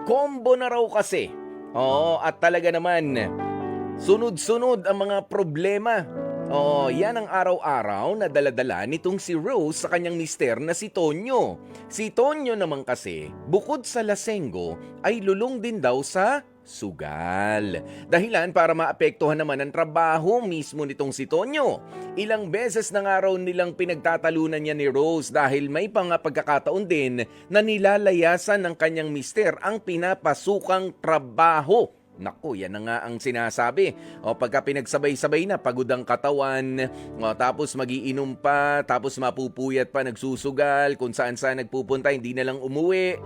Combo na raw kasi. Oo, at talaga naman, sunod-sunod ang mga problema. Oo, yan ang araw-araw na daladala nitong si Rose sa kanyang mister na si Tonyo. Si Tonyo naman kasi, bukod sa lasenggo, ay lulong din daw sa sugal. Dahilan para maapektuhan naman ang trabaho mismo nitong si Tonyo. Ilang beses na nga raw nilang pinagtatalunan niya ni Rose dahil may mga pagkakataon din na nilalayasan ng kanyang mister ang pinapasukang trabaho. Naku, yan na nga ang sinasabi. O pagka pinagsabay-sabay na, pagod ang katawan, tapos magiinom pa, tapos mapupuyat pa, nagsusugal, kung saan-saan nagpupunta, hindi na lang umuwi.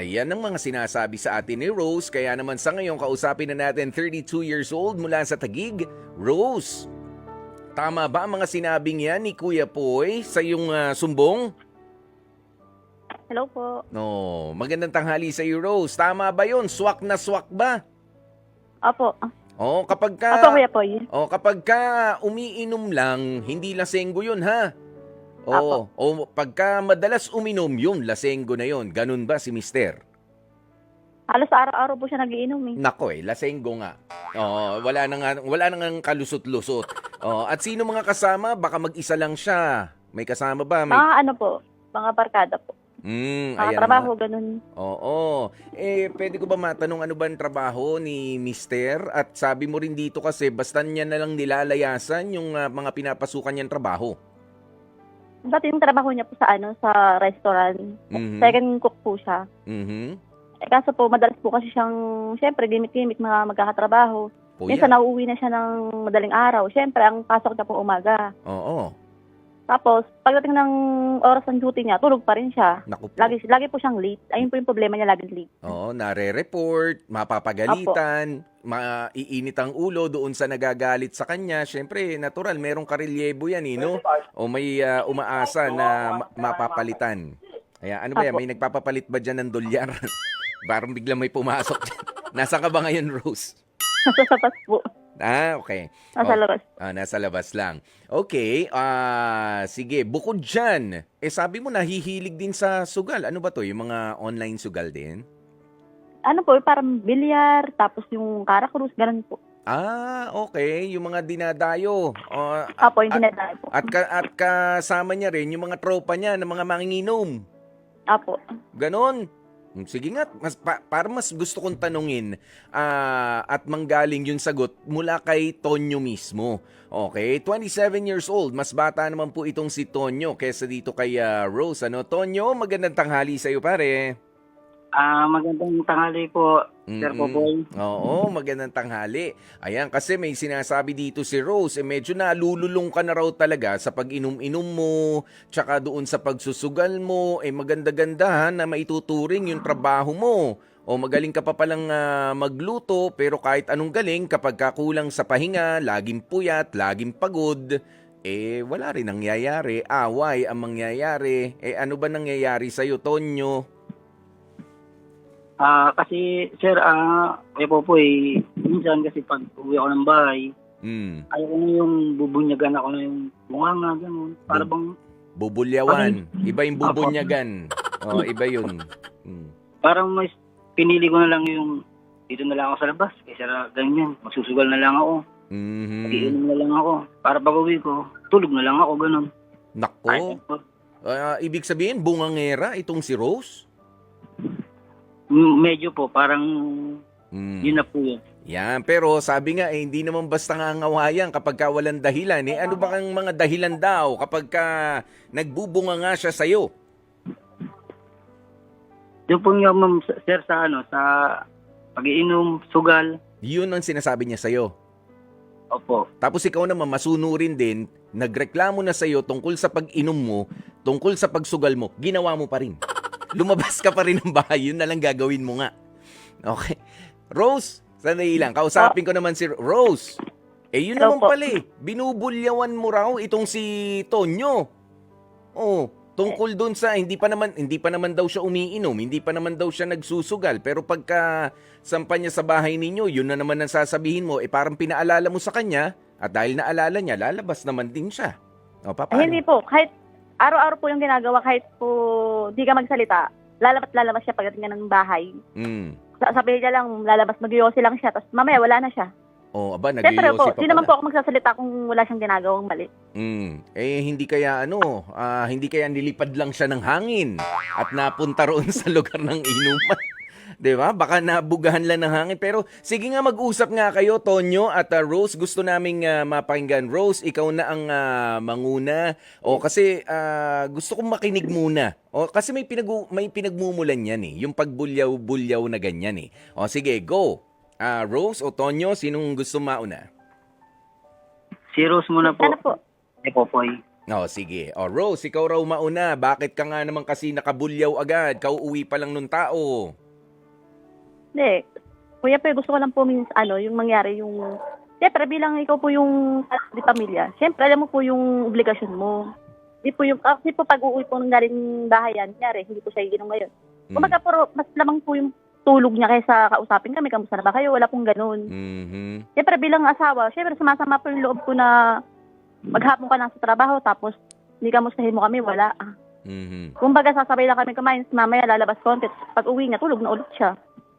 Yan ang mga sinasabi sa atin ni Rose. Kaya naman sa ngayon, kausapin na natin 32 years old mula sa Taguig. Rose, tama ba ang mga sinabing yan ni Kuya Poy sa iyong sumbong? Hello po. No, magandang tanghali sa iyo, Rose. Tama ba yon? Swak na swak ba? Opo. Oh, kapag Opo, ka Kuya Poy. kapag ka umiinom lang, hindi lasenggo 'yun ha. Apo. O pagka madalas uminom 'yun, lasenggo na 'yun. Ganun ba si Mister? Halos araw-araw po siya nagiinom eh. Nako lasenggo nga. Oh, wala na nga kalusot-lusot. Oh, at sino mga kasama? Baka mag-isa lang siya. May kasama ba? May Mga ano po, mga barkada po. Mga ayan trabaho, nga. ganun. Oo. Pwede ko ba matanong ano ba ang trabaho ni Mister? At sabi mo rin dito kasi basta niya na lang nilalayasan yung mga pinapasukan niyang trabaho. Dati yung trabaho niya po sa sa restaurant. Mhm. Second cook po siya. Mhm. Kaso po, madalas po kasi siyang, syempre, gimik-gimik mga magkakatrabaho. Minsan Puyat. nauuwi na siya ng madaling araw. Syempre, ang pasok niya po umaga. Oo. Tapos, pagdating ng oras ng duty niya, tulog pa rin siya. Naku po. Lagi po siyang late. Ayun po yung problema niya, laging late. Oo, nare-report, mapapagalitan, maiinit ang ulo doon sa nagagalit sa kanya. Siyempre, natural, merong karelyebo yan, no? O may umaasa na mapapalitan. Kaya ano ba yan? Apo. May nagpapapalit ba dyan ng dolyar? Parang biglang may pumasok dyan. Nasa ka ba ngayon, Rose? Nasa sapas po. Okay. Nasa labas. Nasa labas lang. Okay, sige. Bukod dyan, sabi mo nahihilig din sa sugal. Ano ba to? Yung mga online sugal din? Ano po, parang bilyar, tapos yung karakrus, ganun po. Okay. Yung mga dinadayo. Apo, yung dinadayo po. At kasama niya rin yung mga tropa niya ng mga manginginom. Apo. Ganon. Sige nga, para mas gusto kong tanungin at manggaling yung sagot mula kay Tonyo mismo. Okay, 27 years old, mas bata naman po itong si Tonyo kaysa dito kay Rose. Tonyo, magandang tanghali sa iyo pare. Magandang tanghali po, Sir Popoy. Oo, magandang tanghali. Ayan, kasi may sinasabi dito si Rose, medyo nalululong ka na raw talaga sa pag-inom-inom mo, tsaka doon sa pagsusugal mo, maganda-ganda na maituturing yung trabaho mo. O magaling ka pa palang magluto, pero kahit anong galing, kapag kakulang sa pahinga, laging puyat, laging pagod, wala rin nangyayari, away ang mangyayari. Ano ba nangyayari sa'yo, Tonyo? Kasi, Sir, Kuya Popoy, minsan kasi pag uwi ako ng bahay, ayaw ko na yung bubunyagan ako na yung bunganga, gano'n. Para bang, Bubulyawan. Iba yung bubunyagan. Iba yun. parang mas pinili ko na lang yung dito na lang ako sa labas. Kaysa ganyan, magsusugal na lang ako. Mag-iinom na lang ako. Para pag uwi ko, tulog na lang ako, gano'n. Nako. Ibig sabihin, bungangera itong si Rose? Medyo po, parang yun na po yun. Yan, pero sabi nga hindi naman basta ngangawayan kapag ka walang dahilan. Ano ba kang mga dahilan daw kapag ka nagbubunga nga siya sa'yo? Yung po nga, ma'am, Sir, sa pag-iinom, sugal. Yun ang sinasabi niya sa'yo. Opo. Tapos ikaw naman masunurin din, nagreklamo na sa'yo tungkol sa pag-inom mo, tungkol sa pagsugal mo, ginawa mo pa rin. Lumabas ka pa rin ng bahay, yun na lang gagawin mo nga. Okay. Rose, sandali lang. Kausapin ko naman si Rose. Yun Hello naman po. pala binubulyawan mo raw itong si Tonyo. Tungkol doon sa hindi pa naman daw siya umiinom, hindi pa naman daw siya nagsusugal, pero pagka sampa niya sa bahay ninyo, yun na naman ang sasabihin mo, parang pinaalala mo sa kanya, at dahil naalala niya, lalabas naman din siya. Paano? Hindi po, kahit araw-araw po yung ginagawa, kahit po di ka magsalita, lalabas siya pagdating niya ng bahay. sabi niya lang, lalabas mag-yosi lang siya, tapos mamaya wala na siya. Oh, aba, Siyempre po, nag-yosi pa di naman pala. po ako magsasalita kung wala siyang ginagawang mali. Hindi kaya hindi kaya nilipad lang siya ng hangin at napunta roon sa lugar ng inuman. 'Di ba? Baka nabugahan lang ng hangin. Pero sige nga, mag-usap nga kayo, Tonyo at Rose. Gusto naming mapakinggan. Rose, ikaw na ang manguna. O kasi gusto kong makinig muna. O kasi may pinagmumulan yan eh. Yung pagbulyaw-bulyaw na ganyan eh. O sige, go. Rose o Tonyo, sinong gusto mauna? Si Rose muna po. Ano po? Si Popoy. O sige. O Rose, ikaw raw mauna. Bakit ka nga naman kasi nakabulyaw agad? Kauuwi pa lang nung tao. Hindi. Kuya po, gusto ko lang po yung mangyari yung... Siyempre, bilang ikaw po yung di pamilya, siyempre, alam mo po yung obligasyon mo. Kasi po pag-uwi po ng galing bahayan, nangyari, hindi po siya iginom ngayon. Kumbaga po, mas lamang po yung tulog niya kaysa kausapin kami, kamusta na ba kayo? Wala pong ganun. Siyempre, bilang asawa, siyempre, sumasama po yung loob ko na maghapon ka lang sa trabaho, tapos hindi kamustahin mo kami, wala. Kumbaga, sasabay lang kami kumain, mamaya lalabas konti, pag uwi niya, tulog na ulit siya.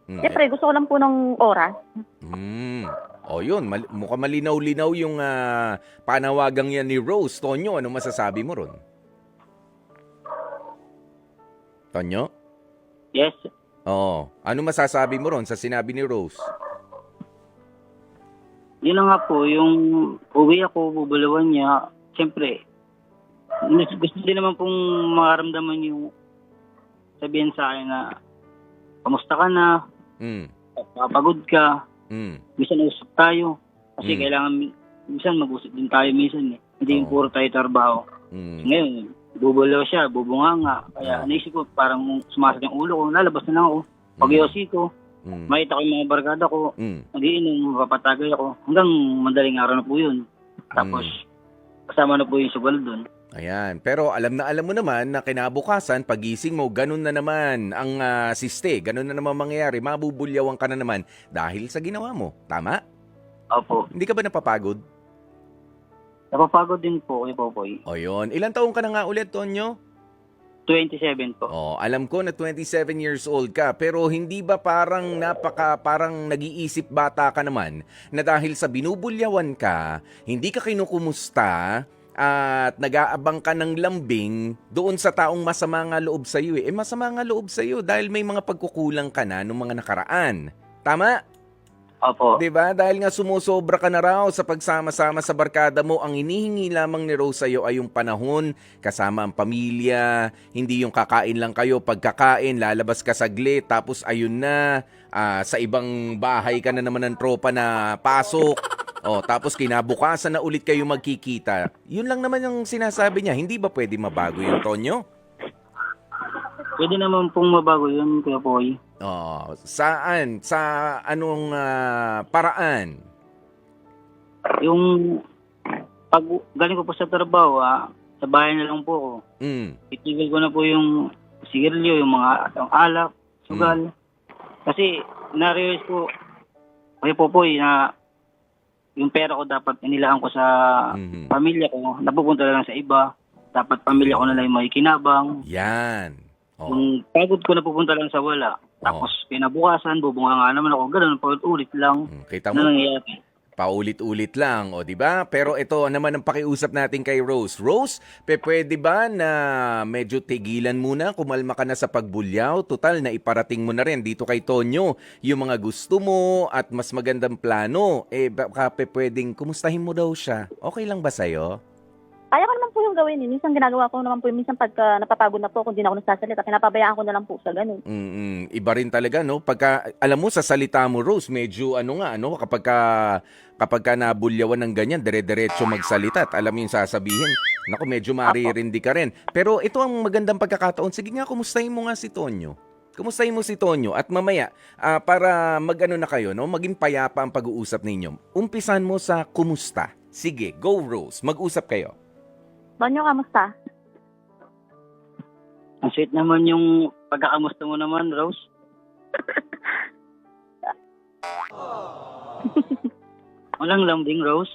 Siyempre, gusto ko lang po ng oras. O yun, mukhang malinaw-linaw yung panawagang yan ni Rose. Tonyo, ano masasabi mo ron? Tonyo? Yes. Oo. Ano masasabi mo ron sa sinabi ni Rose? Yun na nga po, yung uwi ako, bubulawan niya, siyempre, gusto din naman pong makaramdaman yung sabihin sa akin na kamusta ka na, papagod ka, minsan usap tayo, kasi kailangan, minsan mag-usap din tayo minsan eh. Hindi yung puro tayo trabaho. Ngayon, bubulaw siya, bubunganga, kaya naisip ko parang sumasad yung ulo ko, lalabas na lang ako, pag-yosi ko, makita ko yung mga barkada ko, mag-iinom, mapapatagay ako, hanggang madaling araw na po yun. Tapos, kasama na po yung sugal doon. Ayan. Pero alam mo naman na kinabukasan, pagising mo, ganun na naman ang siste. Ganun na naman mangyayari. Mabubulyawan ka na naman dahil sa ginawa mo. Tama? Opo. Hindi ka ba napapagod? Napapagod din po kay Popoy. O yun. Ilang taong ka na nga ulit, Tonyo? 27 po. Oh, alam ko na 27 years old ka, pero hindi ba parang parang nag-iisip bata ka naman na dahil sa binubulyawan ka, hindi ka kinukumusta, at nag-aabang ka ng lambing doon sa taong masama nga loob sa iyo. Masama nga loob sa iyo dahil may mga pagkukulang ka na nung mga nakaraan. Tama? Opo. 'Di ba? Dahil nga sumusobra ka na raw sa pagsama-sama sa barkada mo, ang hinihingi lamang ni Rose sa iyo ay yung panahon kasama ang pamilya, hindi yung kakain lang kayo, pagkakain lalabas ka saglit tapos ayun na, sa ibang bahay ka na naman ng tropa na pasok. Tapos kinabukasan na ulit kayo magkikita. Yun lang naman yung sinasabi niya. Hindi ba pwede mabago yung Tonyo? Pwede naman pong mabago yun, Kuya Poy. Saan? Sa anong paraan? Yung pag galing ko po sa trabaho, sa bahay na lang po ako. Itigil ko na po yung sigarilyo, yung mga alak, sugal. Kasi na-realize ko, Kuya Popoy, na yung pera ko dapat inilaan ko sa pamilya ko, napupunta lang sa iba. Dapat pamilya ko na lang yung makikinabang. Yan. Yung pagod ko napupunta lang sa wala. Tapos kinabukasan, bubunga nga naman ako. Ganun, paulit-ulit lang. Kita mo? Na nangyayari. Paulit-ulit lang, di ba? Pero ito naman ang pakiusap natin kay Rose. Rose, pwede ba na medyo tigilan muna, kumalma ka na sa pagbulyaw? Total, na iparating mo na rin dito kay Tonyo yung mga gusto mo at mas magandang plano. Baka pwedeng kumustahin mo daw siya. Okay lang ba sa'yo? Kaya ko naman po yung gawin. Minsan ginagawa ko naman po, minsan pagka napapagod na po, kung di na ako nagsasalita, pinapabayaan ko na lang po sa ganun. Iba rin talaga, no? Pagka, alam mo, sa salita mo, Rose, medyo kapag ka nabulyawan ng ganyan, dire-diretso magsalita at alam mo yung sasabihin. Naku, medyo maririndi ka rin. Pero ito ang magandang pagkakataon. Sige nga, kumustahin mo nga si Tonyo. Kumustahin mo si Tonyo at mamaya, para magano na kayo, no? Maging payapa ang pag-uusap ninyo. Umpisan mo sa kumusta. Sige, go Rose, mag-usap kayo. Tonyo, kamusta? Ang sweet naman yung pagkakamusta mo naman, Rose. Walang lambing, Rose.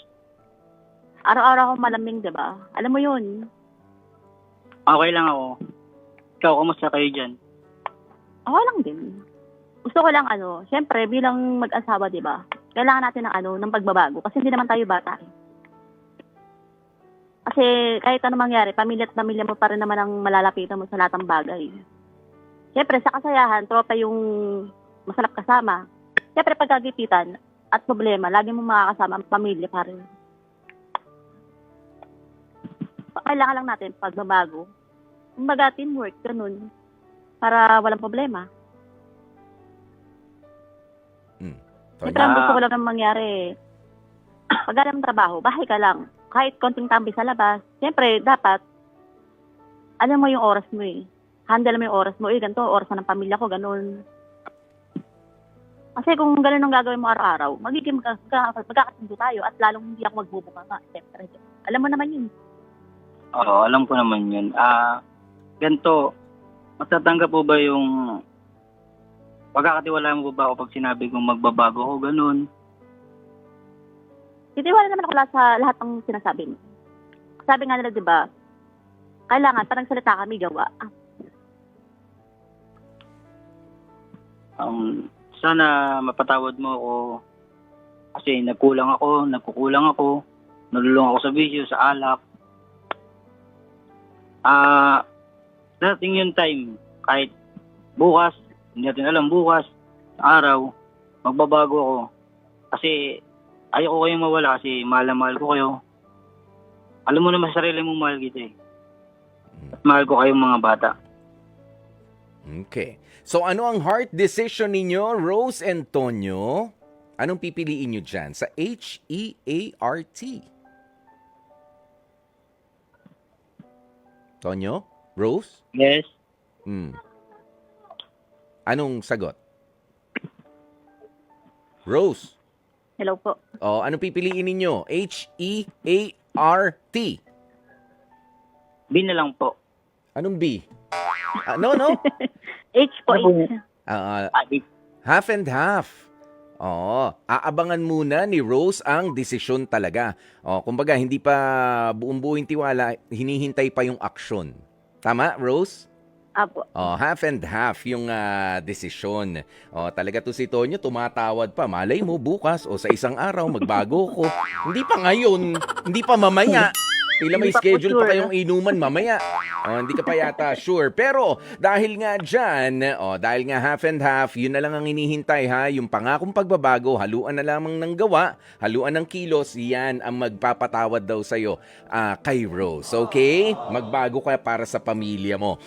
Araw-araw ako malambing, di ba? Alam mo yun. Okay lang ako. Ikaw, kamusta kayo dyan? Okay lang din. gusto ko lang syempre bilang mag-asawa, 'di ba? Kailangan natin ng pagbabago kasi hindi naman tayo bata. Kasi kahit ano mangyari, pamilya at pamilya mo pa rin naman ang malalapitan mo sa lahat ng bagay. Siyempre sa kasayahan, tropa yung masarap kasama. Siyempre pagkagipitan at problema, lagi mo makakasama ang pamilya pa rin. Kailangan lang natin pagbabago. Kumbaga teamwork, ganun. Para walang problema. Siyempre, ang gusto ko lang nang mangyari, pag ng trabaho, bahay ka lang. Kahit konting tambi sa labas, siyempre, dapat, alam mo yung oras mo eh. Handle mo yung oras mo. Ganito, oras na ng pamilya ko, ganun. Kasi kung ganun ang gagawin mo araw-araw, magkakasundo tayo at lalong hindi ako magbubuka nga. Siyempre, alam mo naman yun. Oo, alam ko naman yun. Ganito, matatanggap po ba yung pagkakatiwalaan mo ba ako pag sinabi kong magbabago ako, ganun? Titiwala naman ako sa lahat ng sinasabi mo. Sabi nga nila, di ba, kailangan, parang salita kami, gawa. Sana mapatawad mo ako kasi nagkukulang ako, nalulung ako sa bisyo, sa alak. Dating yung time, kahit bukas, hindi natin alam bukas, sa araw, magbabago ako. Kasi ayoko kayong mawala kasi mahal na mahal ko kayo. Alam mo naman sa sarili mong mahal kita eh. At mahal ko kayong mga bata. Okay. So ano ang heart decision ninyo, Rose and Tonyo? Anong pipiliin nyo dyan sa HEART? Tonyo? Rose? Yes. Anong sagot? Rose? Hello po. Anong pipiliin ninyo? HEART? B na lang po. Anong B? No. H po, H. Half and half. Aabangan muna ni Rose ang desisyon talaga. Kumbaga, hindi pa buong-buong tiwala, hinihintay pa yung aksyon. Tama, Rose? Apo. Half and half yung desisyon. Talaga to si Tonyo, tumatawad pa. Malay mo, bukas o sa isang araw, magbago ko. Hindi pa ngayon, hindi pa mamaya. Tila may Hindi pa po schedule pa sure. kayong inuman mamaya. Hindi ka pa yata sure. Pero dahil nga dyan, dahil nga half and half, yun na lang ang hinihintay ha. Yung pangakong pagbabago, haluan na lamang ng gawa, haluan ng kilos, yan ang magpapatawad daw sa'yo kay Rose. Okay? Magbago ka para sa pamilya mo.